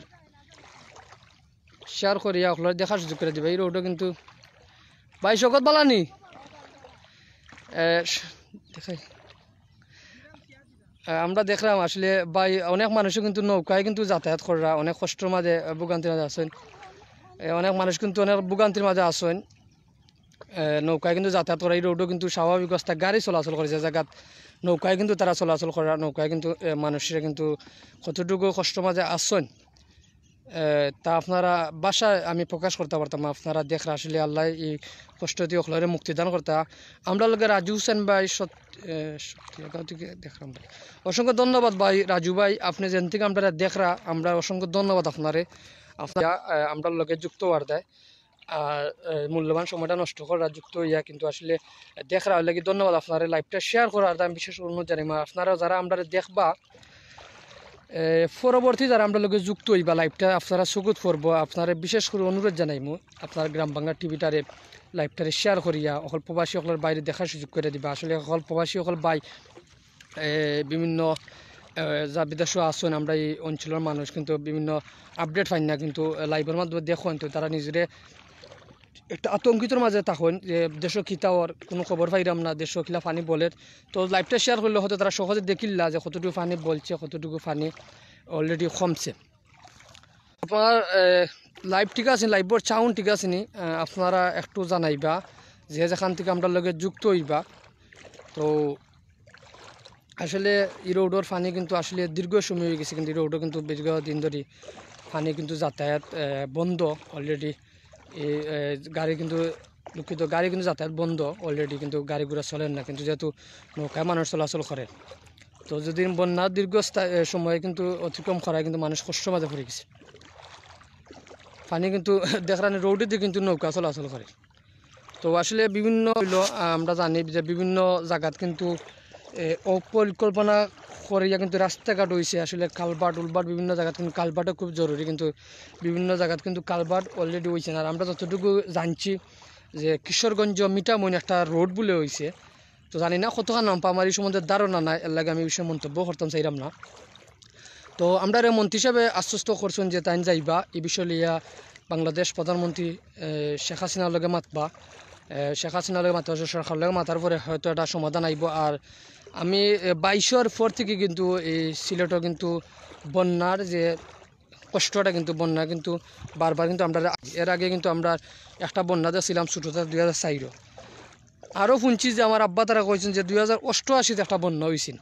শেয়ার করিয়া ওখানে দেখার সুযোগ করে দিবা। এই রোডও কিন্তু ভাই শকত বালানি দেখাই আমরা দেখলাম। আসলে ভাই অনেক মানুষও কিন্তু নৌকায় কিন্তু যাতায়াত করা অনেক কষ্টের মাঝে ভোগান্তির মাঝে আসেন, অনেক মানুষ কিন্তু অনেক ভোগান্তির মাঝে আসেন নৌকায় কিন্তু যাতায়াত করা। এই রোডও কিন্তু স্বাভাবিক অবস্থা গাড়ি চলাচল করে যে জায়গাত নৌকায় কিন্তু তারা চলাচল করা, নৌকায় কিন্তু মানুষেরা কিন্তু কতটুকু কষ্ট মাঝে আসছেন তা আপনারা বাসায় আমি প্রকাশ করতে পারতাম। আপনারা দেখরা আসলে আল্লাহ এই কষ্ট দিয়ে ওখলারে মুক্তিদান করতা। আমরা লোকের রাজু হোসেন ভাই সত্যিগাঁও থেকে দেখলাম ভাই, অসংখ্য ধন্যবাদ ভাই রাজু ভাই, আপনি যেন থেকে আমরা দেখরা আমরা অসংখ্য ধন্যবাদ আপনারে, আপনারা আমরা লোকের যুক্ত হওয়ার দেয় আর মূল্যবান সময়টা নষ্ট করা যুক্ত হইয়া কিন্তু আসলে দেখরা লাগে ধন্যবাদ আপনারা। লাইভটা শেয়ার করার আমি বিশেষ অনুরোধ জানি, আপনারা যারা আমরা দেখবা পরবর্তী যারা আমরা লোকে যুক্ত হইবা লাইভটা আপনারা চকুত পড়বো, আপনারা বিশেষ করে অনুরোধ জানাইমু আপনার গ্রাম বাংলা টিভিটারে লাইভটারে শেয়ার করিয়া অকল প্রবাসী সকলের বাইরে দেখার সুযোগ করে দিবা। আসলে অকল প্রবাসী সকল বাই বিভিন্ন যা বিদেশও আসুন, আমরা এই অঞ্চলের মানুষ কিন্তু বিভিন্ন আপডেট পাই না, কিন্তু লাইভের মাধ্যমে দেখুন তো তারা নিজেরে একটা আতঙ্কিতর মাঝে থাকুন যে দেশও খিতাওয়ার কোনো খবর পাইলাম না, দেশও খিলা পানি বলে। তো লাইভটা শেয়ার করলে হয়তো তারা সহজে দেখিল্লা যে কতটুকু পানি বলছে, কতটুকু পানি অলরেডি কমছে। আপনার লাইভ ঠিক আছে, লাইভর সাউন্ড ঠিক আছে নি? আপনারা একটু জানাইবা যে যেখান থেকে আমরা লগে যুক্ত হইবা। তো আসলে এই রোডর পানি কিন্তু আসলে দীর্ঘ সময় হয়ে গেছে, কিন্তু এই রোডও কিন্তু দীর্ঘ দিন ধরে পানি কিন্তু যাতায়াত বন্ধ অলরেডি। এই গাড়ি কিন্তু দুঃখিত, গাড়ি কিন্তু যাতায়াত বন্ধ অলরেডি, কিন্তু গাড়ি ঘোড়া চলেন না, কিন্তু যেহেতু নৌকায় মানুষ চলাচল করে। তো যদি বন্যা দীর্ঘ সময়ে কিন্তু অতিক্রম করায় কিন্তু মানুষ কষ্ট মাঝে পড়ে গেছে। পানি কিন্তু দেখরানি রোডে দিয়ে কিন্তু নৌকা চলাচল করে। তো আসলে বিভিন্ন হইল আমরা জানি যে বিভিন্ন জায়গাত কিন্তু অপরিকল্পনা করিয়া কিন্তু রাস্তাঘাট হয়েছে। আসলে কালভার্ট উলভার্ট বিভিন্ন জায়গাত কিন্তু কালভার্টও খুব জরুরি, কিন্তু বিভিন্ন জায়গাত কিন্তু কালভার্ট অলরেডি হয়েছে না। আর আমরা যতটুকু জানছি যে কিশোরগঞ্জ মিঠামইন একটা রোড বলে হয়েছে। তো জানি না কতখান নাম পা আমার এই সম্বন্ধে ধারণা নাই, এর লাগে আমি এই বিষয়ে মন্তব্য করতাম চাইলাম না। তো আমরা মন্ত্রী হিসাবে আশ্বস্ত করছেন যে তাই যাইবা এই বিষয় লিয়া বাংলাদেশ প্রধানমন্ত্রী শেখ হাসিনার লগে মাতবা, শেখ হাসিনার লগে মাতা সরকার লগে মাতার পরে হয়তো একটা সমাধান আইব। আর আমি 22-এর পর থেকে কিন্তু এই সিলেটও কিন্তু বন্যার যে কষ্টটা কিন্তু বন্যা কিন্তু বারবার কিন্তু আমরা এর আগে কিন্তু আমরা একটা বন্যাতে ছিলাম ছোটোটা 2004। আরও শুনছি যে আমার আব্বা তারা কইছেন যে 2088-তে একটা বন্যা হয়েছিল।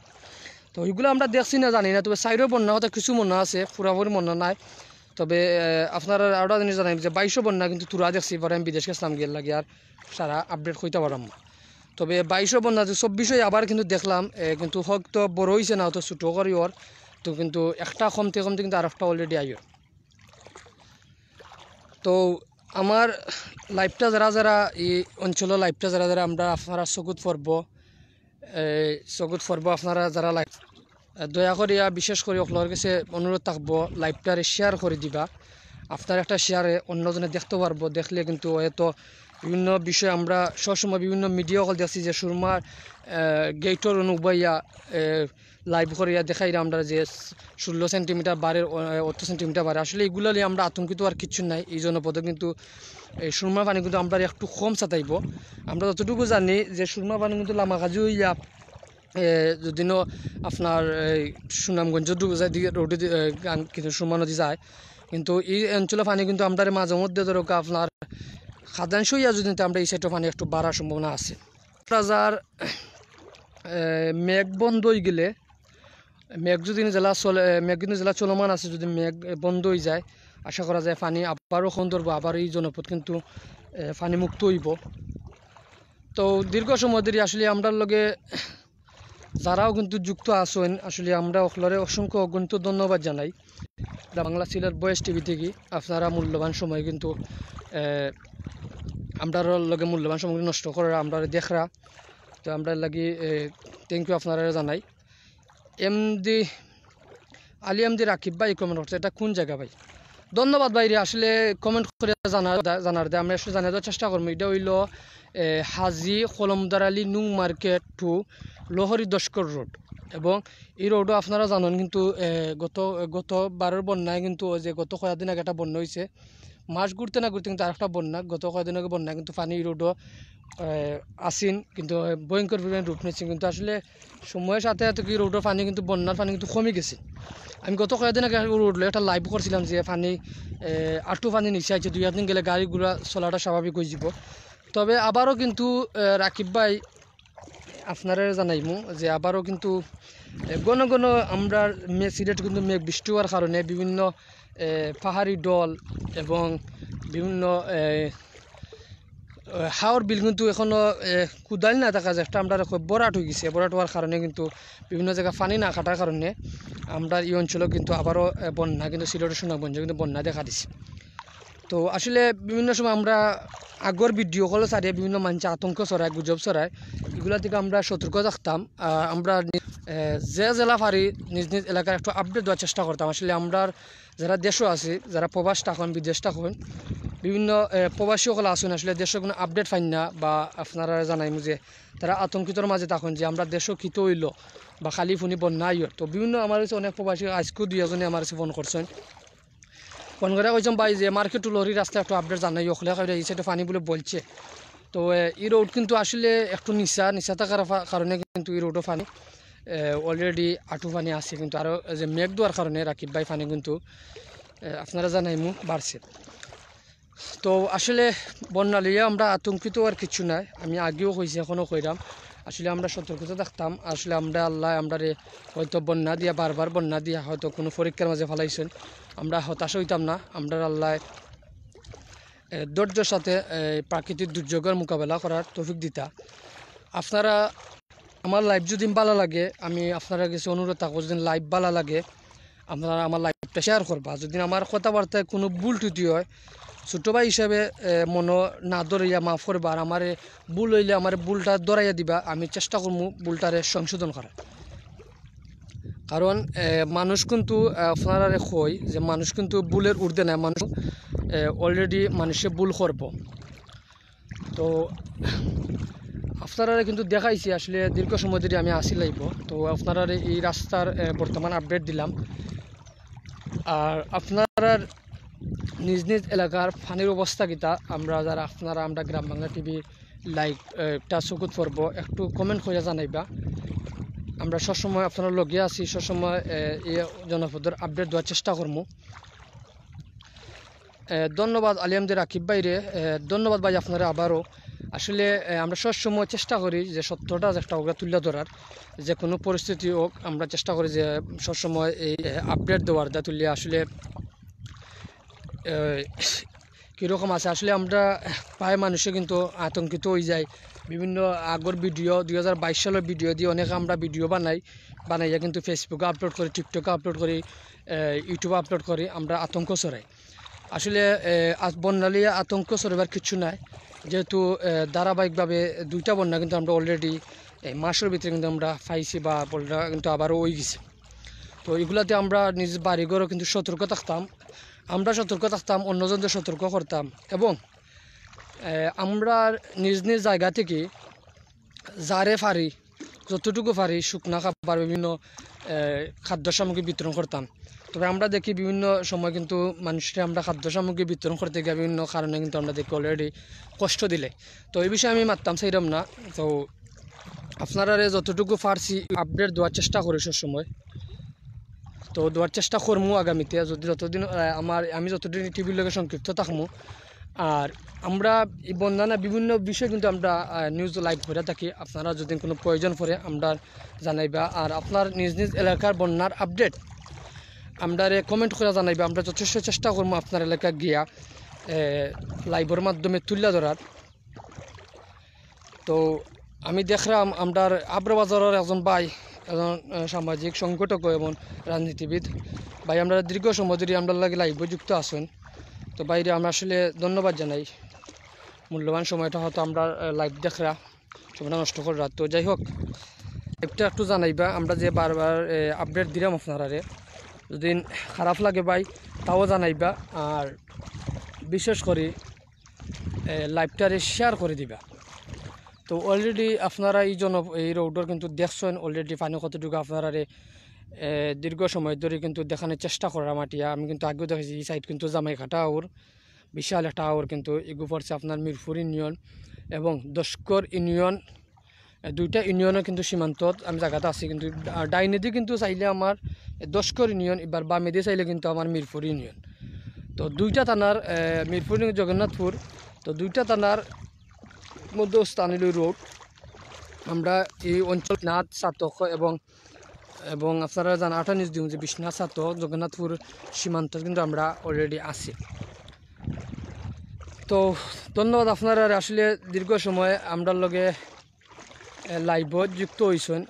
তো ওইগুলো আমরা দেখছি না জানি না, তবে সাইডেও বন্যা হতে কিছু মনে আছে, পুরাপুরি মনে নাই। তবে আপনারা আরও জিনিস জানাই যে 22 বন্যা কিন্তু তুরা দেখছি, পরে আমি বিদেশ গেছিলাম গিয়ে লাগে আর সারা আপডেট হইতে পারলাম না। তবে 22 বন্যা 24 আবার কিন্তু দেখলাম কিন্তু হয়তো বড় হয়েছে না, হয়তো ছোটো করি ওর। তো কিন্তু একটা কমতে কমতে কিন্তু আর একটা অলরেডি আইও। তো আমার লাইভটা যারা যারা এই অঞ্চলের লাইভটা যারা যারা আমরা আপনারা চকুত পড়ব আপনারা যারা লাইভ দয়া করিয়া বিশেষ করে আপনার কাছে অনুরোধ থাকবো লাইভটারে শেয়ার করে দিবা। আপনার একটা শেয়ারে অন্যজনে দেখতে পারবো, দেখলে কিন্তু হয়তো বিভিন্ন বিষয় আমরা সবসময় বিভিন্ন মিডিয়া কল দেখছি যে সুরমার গেটর অনুবাইয়া লাইভ করিয়া দেখাই আমরা যে 16 সেন্টিমিটার বাড়ে 8 সেন্টিমিটার বাড়ে। আসলে এগুলো নিয়ে আমরা আতঙ্কিত আর কিছু নাই। এই জনপদে কিন্তু এই সুরমার পানি কিন্তু আমরা একটু কম চাতাইব। আমরা যতটুকু জানি যে সুরমার পানি কিন্তু লামাকাজি হইয়া যদিও আপনার সুনামগঞ্জ দিকে রোডে কিন্তু সুরমা নদী যায়, কিন্তু এই অঞ্চলের পানি কিন্তু আমরা মাঝে মধ্যে ধরো আপনার খাদাংশ হইয়া যদি আমরা এই সাইডের পানি একটু বাড়ার সম্ভাবনা আছে। যার মেঘ বন্ধ হয়ে গেলে মেঘ যদি মেঘ কিন্তু জেলা চলমান আছে, যদি মেঘ বন্ধ হয়ে যায় আশা করা যায় পানি আবারও সুন্দর আবার এই জনপদ কিন্তু পানি মুক্ত হইব। তো দীর্ঘ সময় ধরে আসলে আমরা লগে যারাও কিন্তু যুক্ত আছেন আসলে আমরা ওখানে অসংখ্য অগণিত ধন্যবাদ জানাই। বাংলা সিলেট বয়েস টিভি থেকে আপনারা মূল্যবান সময় কিন্তু আমরা লগে মূল্যবান সময় নষ্ট করার আমরা দেখরা। তো আমরা লাগি থ্যাংক ইউ আপনারা জানাই। এমডি আলী এমডি রাকিব ভাই কমেন্ট করছে, এটা কোন জায়গা ভাই? ধন্যবাদ ভাইরে, আসলে কমেন্ট করে জানার দে আমি আসলে জানার দেওয়ার চেষ্টা করবো। এটা হইল হাজি কলমদার আলী নুং market to Lohri Daskar road, এবং এই রোডও আপনারা জানেন কিন্তু গতবারের বন্যায় কিন্তু যে গত কয়েকদিন আগে একটা বন্যা হয়েছে, মাস ঘুরতে না ঘুরতে কিন্তু আরেকটা বন্যা গত কয়েকদিন আগে বন্যা কিন্তু পানি এই রোডও আসিন কিন্তু ভয়ঙ্কর রূপ নিচ্ছে। কিন্তু আসলে সময়ের সাথে সাথে কি রোডের পানি কিন্তু বন্যার পানি কিন্তু কমে গেছে। আমি গত কয়েকদিন আগে রোড একটা লাইভ করছিলাম যে পানি আটু পানি নিচে আছে, 2 দিন গেলে গাড়িগুলো চলাটা স্বাভাবিক হয়ে যাব। তবে আবারও কিন্তু রাকিব ভাই আপনারা জানাইমু যে আবারও কিন্তু ঘন ঘন আমরা সিলেট কিন্তু মেঘ বৃষ্টি হওয়ার কারণে বিভিন্ন পাহাড়ি দল এবং বিভিন্ন হাওর বিল কিন্তু এখনও কুদাল না দেখা যায়, একটা আমরা বরাট হয়ে গেছে। বরাট হওয়ার কারণে কিন্তু বিভিন্ন জায়গায় পানি না কাটার কারণে আমরা এই অঞ্চলেও কিন্তু আবারও বন্যা কিন্তু সিলেটের সুনামগঞ্জে কিন্তু বন্যা দেখা দিছে। তো আসলে বিভিন্ন সময় আমরা আগর ভিডিও কলে ছাড়িয়ে বিভিন্ন মানুষ আতঙ্ক ছড়ায়, গুজব ছড়ায়, এগুলা থেকে আমরা সতর্ক থাকতাম। আমরা যে জেলা পারি নিজ নিজ এলাকার একটু আপডেট দেওয়ার চেষ্টা করতাম। আসলে আমরা যারা দেশও আছে, যারা প্রবাস থাকুন বিদেশ থাকুন, বিভিন্ন প্রবাসী সকল আসুন আসলে দেশের কোনো আপডেট পাই না, বা আপনারা জানাইম যে তারা আতঙ্কিতর মাঝে থাকুন যে আমরা দেশও কিতো হইল বা খালি ফোনে বন্যা আইয়। তো বিভিন্ন আমার কাছে অনেক প্রবাসী আজকেও 2 আমার কাছে ফোন করছেন, ফোন করে কইছেন ভাই যে মার্কেট টু লরি রাস্তা একটু আপডেট জানাই ওখলে এই সাইডে পানি বলে বলছে। তো এই রোড কিন্তু আসলে একটু নিচা থাকার কারণে কিন্তু এই রোডও পানি অলরেডি আঁটু পানি আছে, কিন্তু আরও যে মেঘ দেওয়ার কারণে রাকিব ভাই পানি কিন্তু আপনারা জানাইমু বাড়ছে। তো আসলে বন্যা লিয়ে আমরা আতঙ্কিত আর কিছু নাই, আমি আগেও কইছি এখনও কইরাম, আসলে আমরা সতর্কতা থাকতাম। আসলে আমরা আল্লাহ আমরা হয়তো বন্যা দিয়া বারবার বন্যা দিয়া হয়তো কোনো পরীক্ষার মাঝে ফেলাইছেন, আমরা হতাশ হইতাম না। আমরা আল্লাহ ধৈর্যের সাথে প্রাকৃতিক দুর্যোগের মোকাবেলা করার তৌফিক দিতা। আপনারা আমার লাইভ যদি ভালো লাগে, আমি আপনারা কাছে অনুরোধ থাকবো, যদি লাইভ ভালো লাগে আপনারা আমার লাইভটা শেয়ার করবা। যদি আমার কথাবার্তায় কোনো ভুল ত্রুটি হয়, ছোটো ভাই হিসাবে মনে না ধরাইয়া মাফ করবা, আর আমার ভুল হইলে আমার ভুলটা ধরাইয়া দিবা, আমি চেষ্টা করবো ভুলটারে সংশোধন করার। কারণ মানুষ কিন্তু আপনারা কই যে মানুষ কিন্তু ভুলের ঊর্ধ্বে নেয়, মানুষ অলরেডি মানুষে ভুল করব। তো আপনারা কিন্তু দেখাইছি আসলে দীর্ঘ সময় ধরে আমি আসি লাইব। তো আপনারা এই রাস্তার বর্তমান আপডেট দিলাম। আর আপনারা নিজ নিজ এলাকার পানির অবস্থা কিতা আমরা যারা আমরা গ্রাম বাংলা টিভি লাইক একটা চকুত পড়ব, একটু কমেন্ট করে জানাইবা। আমরা সবসময় আপনারা লগে আছি, সবসময় এই জনপদের আপডেট দেওয়ার চেষ্টা করবো। ধন্যবাদ আলিয়ামদের রাকিব ভাইরে, ধন্যবাদ ভাই আপনারা আবারও। আসলে আমরা সবসময় চেষ্টা করি যে সত্যটা একটা ওগুলা তুলে ধরার, যে কোনো পরিস্থিতি হোক আমরা চেষ্টা করি যে সবসময় এই আপডেট দেওয়ার যা তুলে আসলে কীরকম আছে। আসলে আমরা প্রায় মানুষে কিন্তু আতঙ্কিত হয়ে যায়, বিভিন্ন আগর ভিডিও 2022 সালের ভিডিও দিয়ে অনেক আমরা ভিডিও বানাইয়া কিন্তু ফেসবুকে আপলোড করি, টিকটকে আপলোড করি, ইউটিউবে আপলোড করি, আমরা আতঙ্ক ছড়াই। আসলে বন্যালিয়া আতঙ্ক ছড়াবার কিছু নাই, যেহেতু ধারাবাহিকভাবে 2টা বন্যা কিন্তু আমরা অলরেডি মাসের ভিতরে কিন্তু আমরা পাইছি, বা বন্যা কিন্তু আবারও হয়ে গেছে। তো এগুলাতে আমরা নিজ বাড়িঘরও কিন্তু সতর্ক থাকতাম, আমরা সতর্ক থাকতাম, অন্যজনদের সতর্ক করতাম, এবং আমরা নিজ নিজ জায়গা থেকে যারে পারি যতটুকু পারি শুকনা খাবার বিভিন্ন খাদ্য সামগ্রী বিতরণ করতাম। তবে আমরা দেখি বিভিন্ন সময় কিন্তু মানুষকে আমরা খাদ্য সামগ্রী বিতরণ করতে গিয়ে বিভিন্ন কারণে কিন্তু আমরা দেখি অলরেডি কষ্ট দিলে। তো এই বিষয়ে আমি মারতাম চাইলাম না। তো আপনারা যতটুকু পারছি আপডেট দেওয়ার চেষ্টা করি সবসময়, তো দেওয়ার চেষ্টা করবো আগামীতে, যদি যতদিন আমি যতদিন টিভির লোকের সংক্ষিপ্ত থাকবো। আর আমরা এই বন্যা বিভিন্ন বিষয় কিন্তু আমরা নিউজ লাইভ করে থাকি, আপনারা যদি কোনো প্রয়োজন পড়ে আমরা জানাইবা। আর আপনার নিজ নিজ এলাকার বন্যার আপডেট আমরা কমেন্ট করে জানাইবা, আমরা যথেষ্ট চেষ্টা করবো আপনার এলাকা গিয়া লাইভের মাধ্যমে তুলে ধরার। তো আমি দেখলাম আমরা আব্রাবাজারের একজন ভাই, একজন সামাজিক সংগঠক এবং রাজনীতিবিদ ভাই, আমরা দীর্ঘ সময় ধরে আমরা লাগে লাইভে যুক্ত আছেন। তো বাইরে আমরা আসলে ধন্যবাদ জানাই, মূল্যবান সময়টা হয়তো আমরা লাইভ দেখরা সময়টা নষ্ট করা। তো যাই হোক, লাইভটা একটু জানাইবা, আমরা যে বারবার আপডেট দিলাম আপনারা, যদি খারাপ লাগে ভাই তাও জানাইবা, আর বিশেষ করে লাইভটারে শেয়ার করে দিবা। তো অলরেডি আপনারা এই রোডের কিন্তু দেখছেন অলরেডি পানি কতটুকু আপনারা দীর্ঘ সময় ধরে কিন্তু দেখানোর চেষ্টা করা মাটিয়া। আমি কিন্তু আগেও দেখেছি এই সাইড কিন্তু জামাইঘাটা আউর বিশাল একটা আউর কিন্তু এগু পড়ছে আপনার মিরপুর ইউনিয়ন এবং দশকর ইউনিয়ন, 2টা ইউনিয়নের কিন্তু সীমান্তত আমি জায়গাটা আছি। কিন্তু ডাইনেদি কিন্তু চাইলে আমার দশকর ইউনিয়ন, এবার বামেদি চাইলে কিন্তু আমার মিরপুর ইউনিয়ন। তো 2টা থানার মিরপুর জগন্নাথপুর, তো 2টা থানার মধ্যে স্থানীয় রোড। আমরা এই অঞ্চল নাথ সাতক এবং আপনারা জানা 28 দিন যে বিশ্বনাথ সাতক জগন্নাথপুর সীমান্ত কিন্তু আমরা অলরেডি আছি। তো ধন্যবাদ আপনারা আসলে দীর্ঘ সময় আমরা লগে লাইভত যুক্ত হয়েছেন,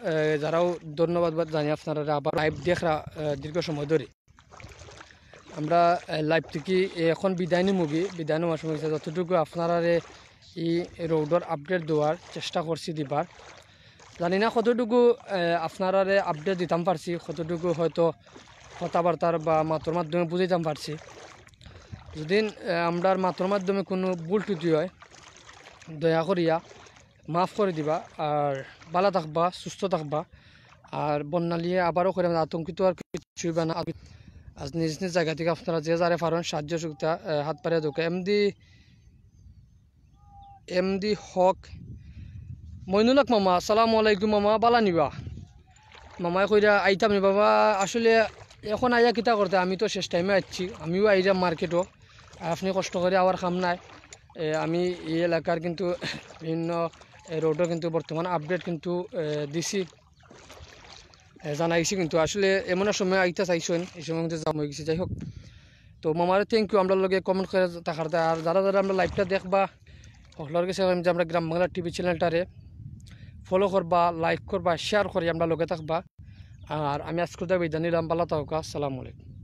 যারাও ধন্যবাদ জানি আপনারা আবার লাইভ দেখরা দীর্ঘ সময় ধরে। আমরা লাইভ থেকে এখন বিদায় নেওয়ার সময় যতটুকু আপনারা এই রোডের আপডেট দেওয়ার চেষ্টা করছি দিবার, জানি না কতটুকু আপনারা আপডেট দিতাম পারছি, কতটুকু হয়তো কথাবার্তার বা মাতর মাধ্যমে বুঝাইতাম পারছি। যদি আমরা মাতর মাধ্যমে কোনো ভুল ত্রুটি হয় দয়া করিয়া মাফ করে দিবা, আর ভালো থাকবা, সুস্থ থাকবা। আর বন্যা নিয়ে আবারও করে আতঙ্কিত আর কিছুই বা না, আজ নিজ নিজ জায়গা থেকে আপনারা যে যারে পারেন সাহায্য সুবিধা হাত পাড়িয়ে দোকে। এমডি হক মইনুল হক মামা, আসসালামু আলাইকুম মামা, বালা নিবা। মামাই কইরা আইতাম নি বাবা আসলে এখন আইয়া কিতা করতে আমি তো শেষ টাইমে আসছি আমিও আইলাম মার্কেটও আর আপনি কষ্ট করে আওয়ার কাম নাই আমি এই এলাকার কিন্তু বিভিন্ন রোডও কিন্তু বর্তমান আপডেট কিন্তু দিছি জানাইছি কিন্তু আসলে এমন এক সময় আইতা চাইছেন এই সময় কিন্তু জাম হয়ে গেছে যাই হোক তো মামার থ্যাংক ইউ আমরা লগে কমেন্ট করে থাকার আর যারা যারা আমরা লাইভটা দেখবা সকলের কাছে যে আমরা গ্রাম বাংলা টিভি চ্যানেলটারে ফলো করবা লাইক করবা শেয়ার করি আমরা লগে থাকবা আর আমি আজকে বিদায় নিলাম ভালো থাকা আসসালামু আলাইকুম।